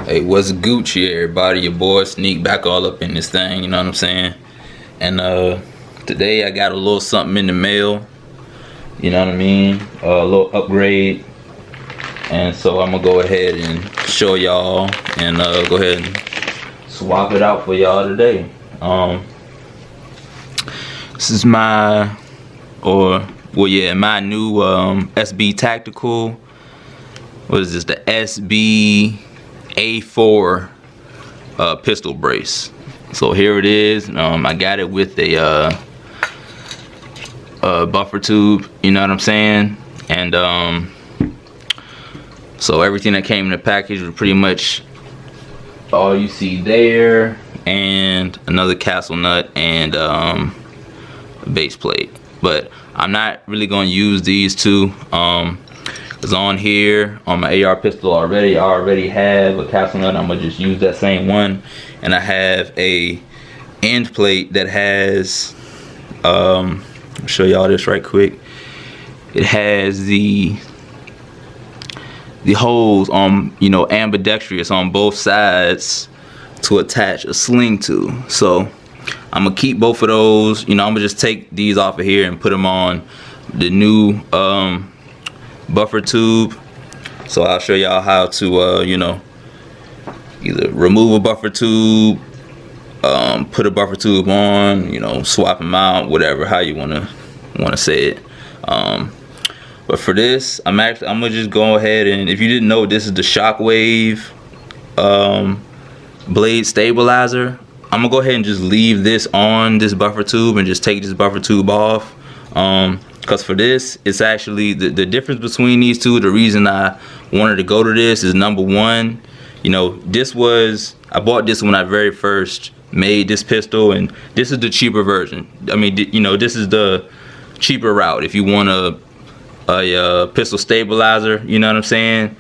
Hey, what's Gucci, everybody? Your boy Sneak back all up in this thing, you know what I'm saying? And today I got a little something in the mail, you know what I mean? A little upgrade. And so I'm gonna go ahead and show y'all and go ahead and swap it out for y'all today. This is my my new SB Tactical. What is this? The SB A4 pistol brace. So here it is. I got it with a buffer tube, you know what I'm saying? And so everything that came in the package was pretty much all you see there, and another castle nut and a base plate. But I'm not really going to use these two. It's on here on my AR pistol already. I already have a castle nut. I'm gonna just use that same one, and I have a end plate that has I'll show y'all this right quick. It has the holes on, you know, ambidextrous on both sides to attach a sling to. So I'm gonna keep both of those. You know, I'm gonna just take these off of here and put them on the new buffer tube. So I'll show y'all how to you know, either remove a buffer tube, put a buffer tube on, you know, swap them out, whatever, how you wanna say it. But for this, I'm gonna just go ahead, and if you didn't know, this is the Shockwave blade stabilizer. I'm gonna go ahead and just leave this on this buffer tube and just take this buffer tube off. Because for this, it's actually the difference between these two. The reason I wanted to go to this is, number one, you know, I bought this when I very first made this pistol, and this is the cheaper version. I mean, you know, this is the cheaper route if you want a pistol stabilizer, you know what I'm saying?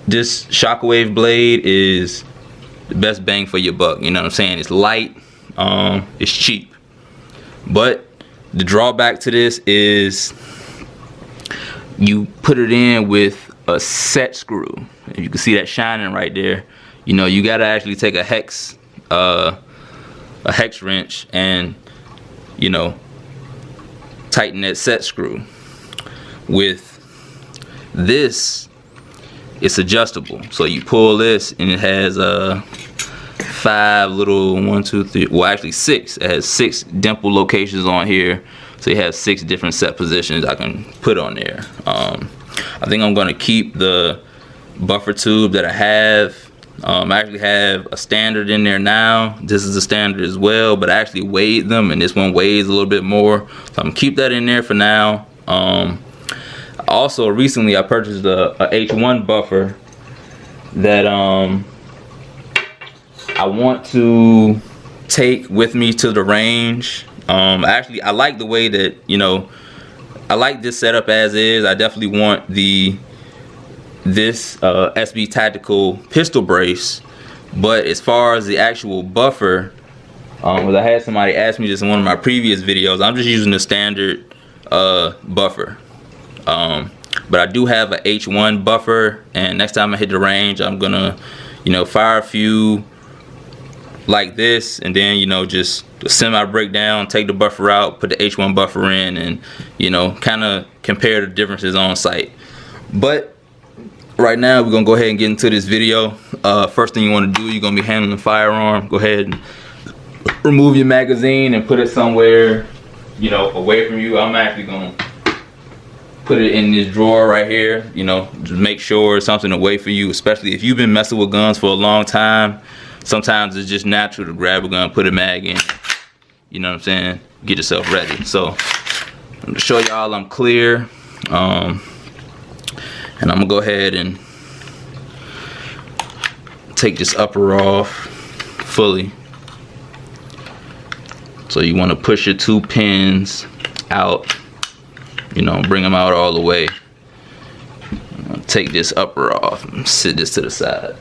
This Shockwave blade is the best bang for your buck, you know what I'm saying? It's light, it's cheap. But the drawback to this is you put it in with a set screw. And you can see that shining right there. You know, you gotta actually take a hex wrench and, you know, tighten that set screw. With this, it's adjustable. So you pull this, and it has 5 little, 1, 2, 3, well actually 6. It has 6 dimple locations on here. So you have 6 different set positions I can put on there. I think I'm gonna keep the buffer tube that I have. I actually have a standard in there now. This is a standard as well, but I actually weighed them, and this one weighs a little bit more. So I'm gonna keep that in there for now. Also, recently I purchased a H1 buffer that I want to take with me to the range. Actually, I like the way that, you know, I like this setup as is. I definitely want this SB Tactical pistol brace. But as far as the actual buffer, because I had somebody ask me this in one of my previous videos, I'm just using the standard buffer. But I do have a H1 buffer, and next time I hit the range, I'm gonna, you know, fire a few like this, and then, you know, just semi breakdown, take the buffer out, put the H1 buffer in, and, you know, kind of compare the differences on site. But right now we're gonna go ahead and get into this video. First thing you want to do, you're gonna be handling the firearm. Go ahead and remove your magazine and put it somewhere, you know, away from you. I'm actually gonna put it in this drawer right here, you know, just make sure it's something away from you, especially if you've been messing with guns for a long time. Sometimes it's just natural to grab a gun, put a mag in, you know what I'm saying, get yourself ready. So I'm gonna show y'all I'm clear, and I'm gonna go ahead and take this upper off fully. So you want to push your 2 pins out, you know, bring them out all the way. Take this upper off and sit this to the side.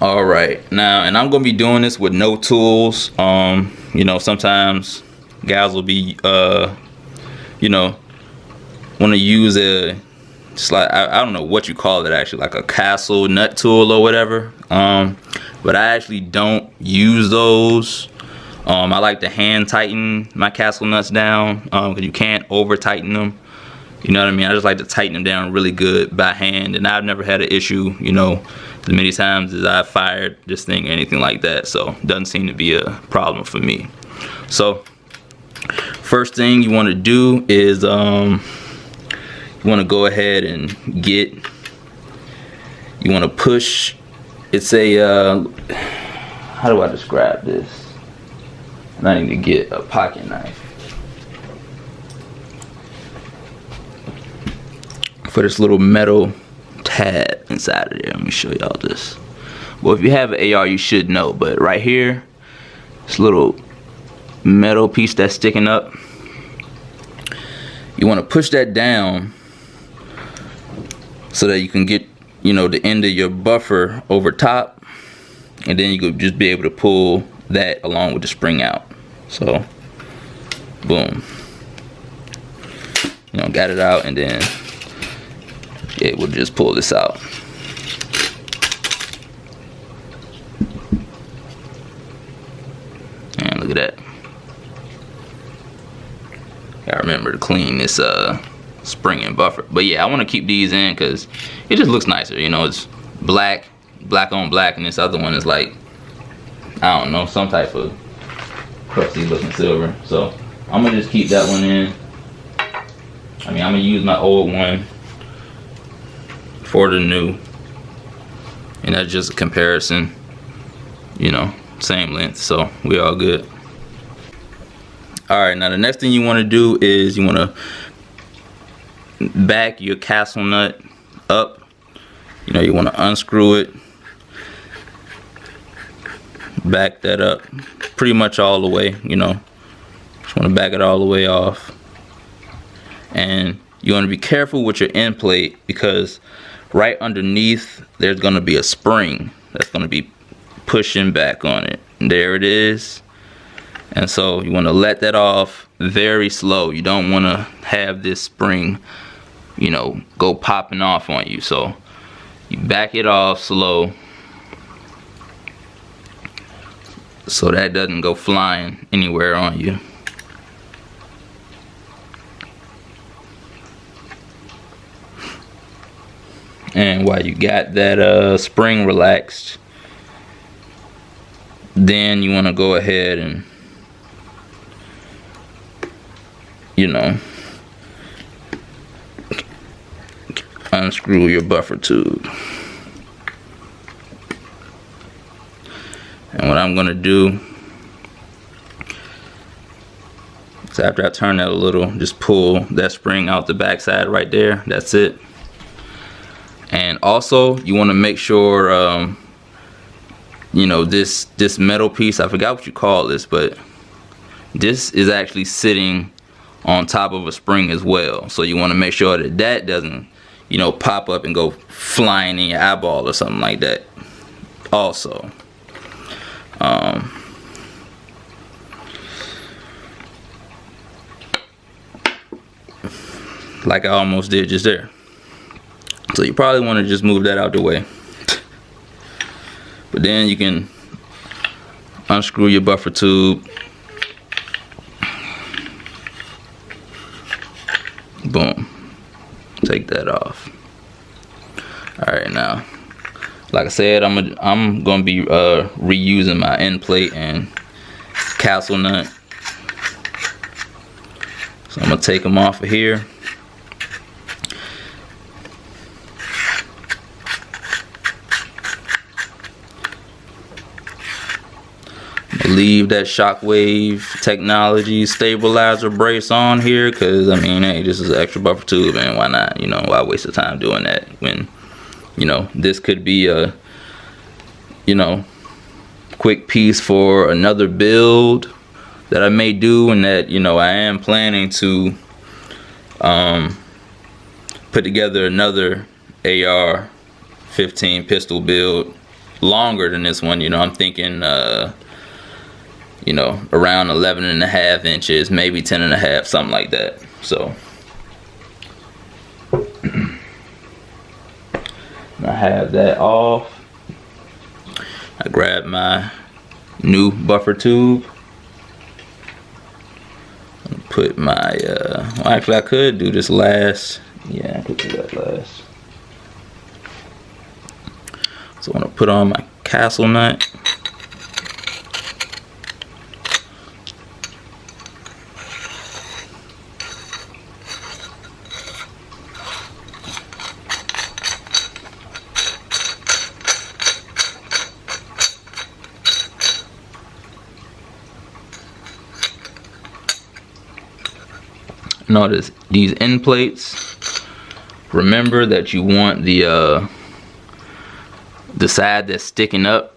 All right, now, and I'm gonna be doing this with no tools. You know, sometimes guys will be you know, want to use a it's like I don't know what you call it actually, like a castle nut tool or whatever. But I actually don't use those. I like to hand tighten my castle nuts down because you can't over tighten them. You know what I mean? I just like to tighten them down really good by hand, and I've never had an issue, you know, as many times as I've fired this thing or anything like that. So it doesn't seem to be a problem for me. So first thing you want to do is you want to go ahead and you want to push. It's a how do I describe this? I need to get a pocket knife for this little metal tab inside of there. Let me show y'all this. Well, if you have an AR, you should know, but right here, this little metal piece that's sticking up, you want to push that down so that you can get, you know, the end of your buffer over top, and then you could just be able to pull that along with the spring out. So boom, you know, got it out, and then it will just pull this out. And look at that. Gotta remember to clean this spring and buffer. But yeah, I want to keep these in because it just looks nicer. You know, it's black on black, and this other one is like, I don't know, some type of crusty looking silver. So I'm gonna just keep that one in. I mean, I'm gonna use my old one for the new, and that's just a comparison, you know, same length, so we all good. All right, now the next thing you want to do is you want to back your castle nut up. You know, you want to unscrew it, back that up pretty much all the way, you know, just want to back it all the way off. And you want to be careful with your end plate because right underneath there's going to be a spring that's going to be pushing back on it. And there it is. And so you want to let that off very slow. You don't want to have this spring, you know, go popping off on you. So you back it off slow so that doesn't go flying anywhere on you. And while you got that spring relaxed, then you want to go ahead and, you know, unscrew your buffer tube. And what I'm going to do is, after I turn that a little, just pull that spring out the back side right there. That's it. And also you want to make sure you know, this metal piece, I forgot what you call this, but this is actually sitting on top of a spring as well. So you want to make sure that that doesn't, you know, pop up and go flying in your eyeball or something like that also. Like I almost did just there. So you probably want to just move that out the way. But then you can unscrew your buffer tube. Boom. Take that off. Alright, now, like I said, I'm gonna be reusing my end plate and castle nut. So I'm gonna take them off of here. Leave that Shockwave Technology stabilizer brace on here because, I mean, hey, this is an extra buffer tube, and why not? You know, why waste the time doing that when, you know, this could be a, you know, quick piece for another build that I may do, and that, you know, I am planning to put together another AR-15 pistol build longer than this one. You know, I'm thinking you know, around 11.5 inches, maybe 10.5, something like that. So I have that off. I grab my new buffer tube. Put my well, actually I could do this last. Yeah, I could do that last. So I'm gonna put on my castle nut. Notice these end plates. Remember that you want the side that's sticking up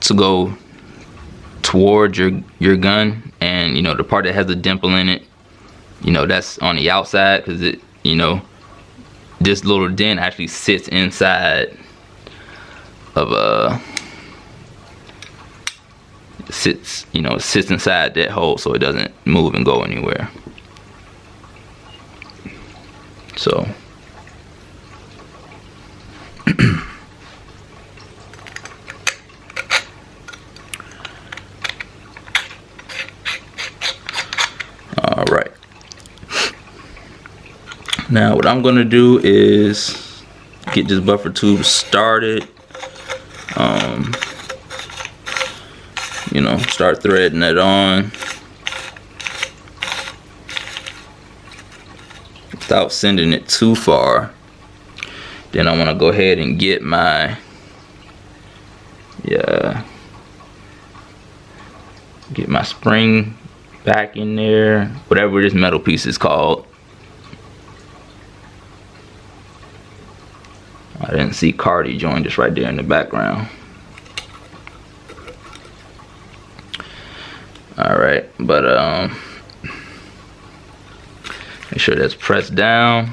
to go towards your gun, and you know the part that has the dimple in it, you know, that's on the outside, because it, you know, this little dent actually sits inside of sits inside that hole, so it doesn't move and go anywhere. So all right, now what I'm gonna do is get this buffer tube started. You know, start threading it on without sending it too far. Then I want to go ahead and get my spring back in there, whatever this metal piece is called. I didn't see Cardi join just right there in the background. Alright, but make sure that's pressed down.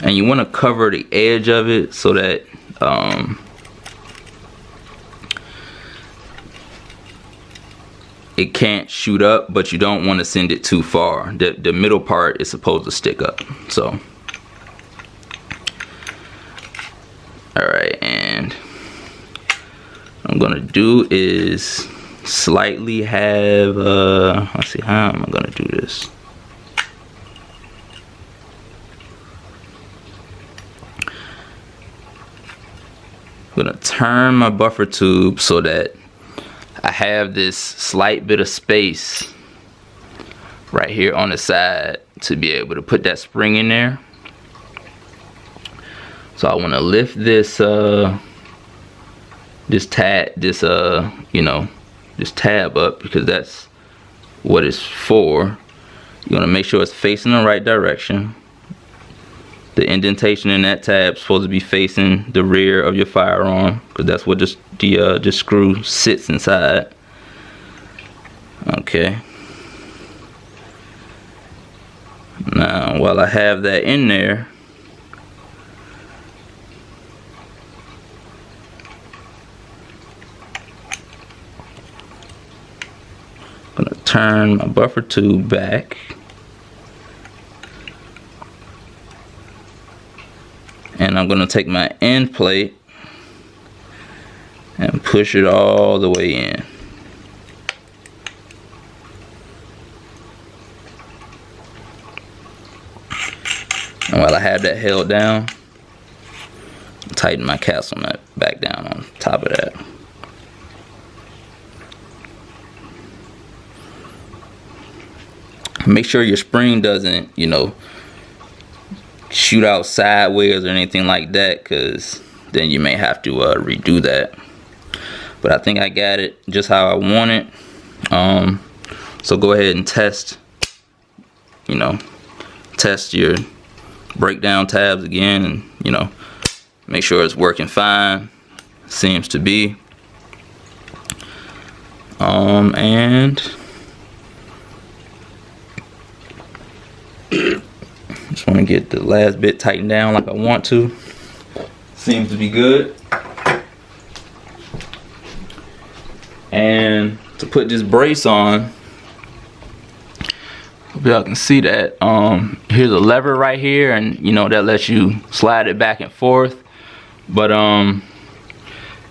And you want to cover the edge of it so that it can't shoot up, but you don't want to send it too far. The middle part is supposed to stick up. So alright, and what I'm gonna do is slightly have let's see, how am I gonna do this? I'm gonna turn my buffer tube so that I have this slight bit of space right here on the side to be able to put that spring in there. So I want to lift this this tab up, because that's what it's for. You want to make sure it's facing the right direction. The indentation in that tab is supposed to be facing the rear of your firearm, because that's what the screw sits inside. Okay. Now, while I have that in there, I'm gonna turn my buffer tube back. And I'm gonna take my end plate and push it all the way in. And while I have that held down, tighten my castle nut back down on top of that. Make sure your spring doesn't, you know, shoot out sideways or anything like that, because then you may have to redo that. But I think I got it just how I want it. So go ahead and test, you know, test your breakdown tabs again, and you know, make sure it's working fine. Seems to be. get the last bit tightened down like I want to. Seems to be good. And to put this brace on, hope y'all can see that. Here's a lever right here, and you know that lets you slide it back and forth. But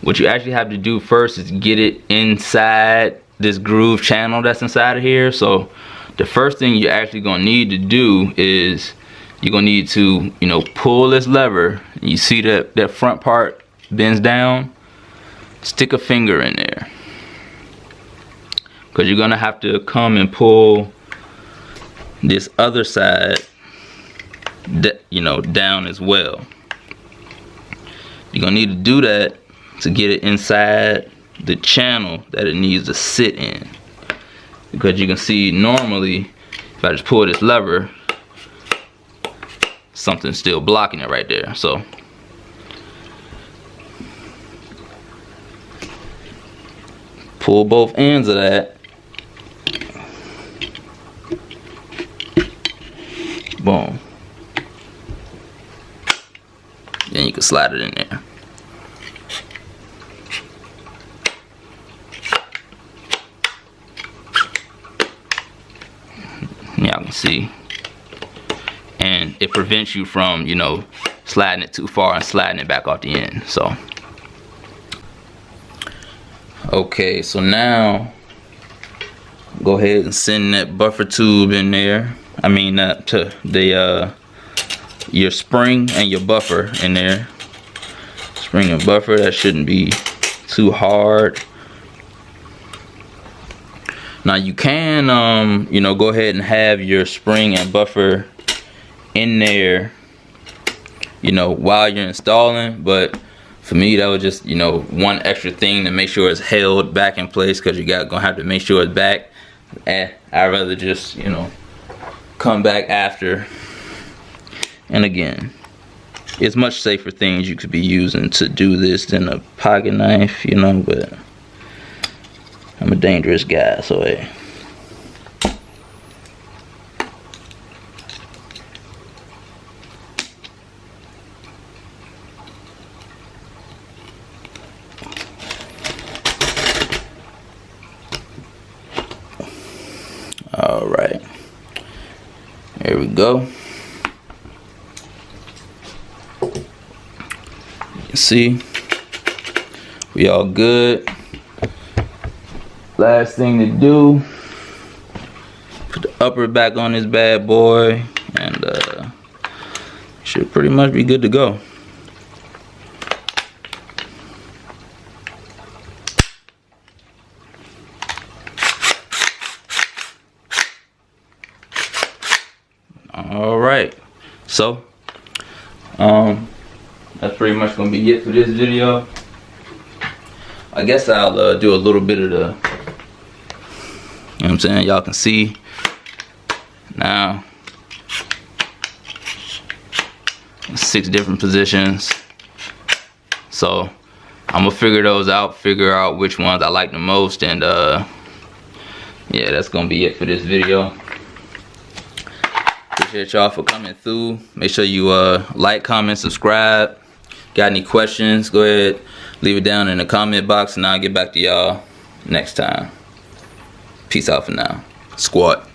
what you actually have to do first is get it inside this groove channel that's inside of here. So the first thing you're actually gonna need to do is you're gonna need to, you know, pull this lever. You see that front part bends down. Stick a finger in there, because you're gonna have to come and pull this other side, you know, down as well. You're gonna need to do that to get it inside the channel that it needs to sit in, because you can see normally if I just pull this lever, something's still blocking it right there. So pull both ends of that. Boom. Then you can slide it in there. Y'all can see. And it prevents you from, you know, sliding it too far and sliding it back off the end. So okay, so now go ahead and send that buffer tube in there. I mean to the your spring and your buffer in there. Spring and buffer, that shouldn't be too hard. Now you can you know, go ahead and have your spring and buffer in there, you know, while you're installing, but for me that was just, you know, one extra thing to make sure it's held back in place, because you gonna have to make sure it's back. And I'd rather just, you know, come back after. And again, it's much safer things you could be using to do this than a pocket knife, you know, but I'm a dangerous guy, so hey. All right, here we go. You see, we all good. Last thing to do, put the upper back on this bad boy, and should pretty much be good to go. All right, so that's pretty much gonna be it for this video. I guess I'll do a little bit of the, you know what I'm saying, y'all can see now 6 different positions. So I'm gonna figure those out, figure out which ones I like the most, and yeah, that's gonna be it for this video. Appreciate y'all for coming through. Make sure you like, comment, subscribe. Got any questions, go ahead, leave it down in the comment box, and I'll get back to y'all next time. Peace out for now. Squat.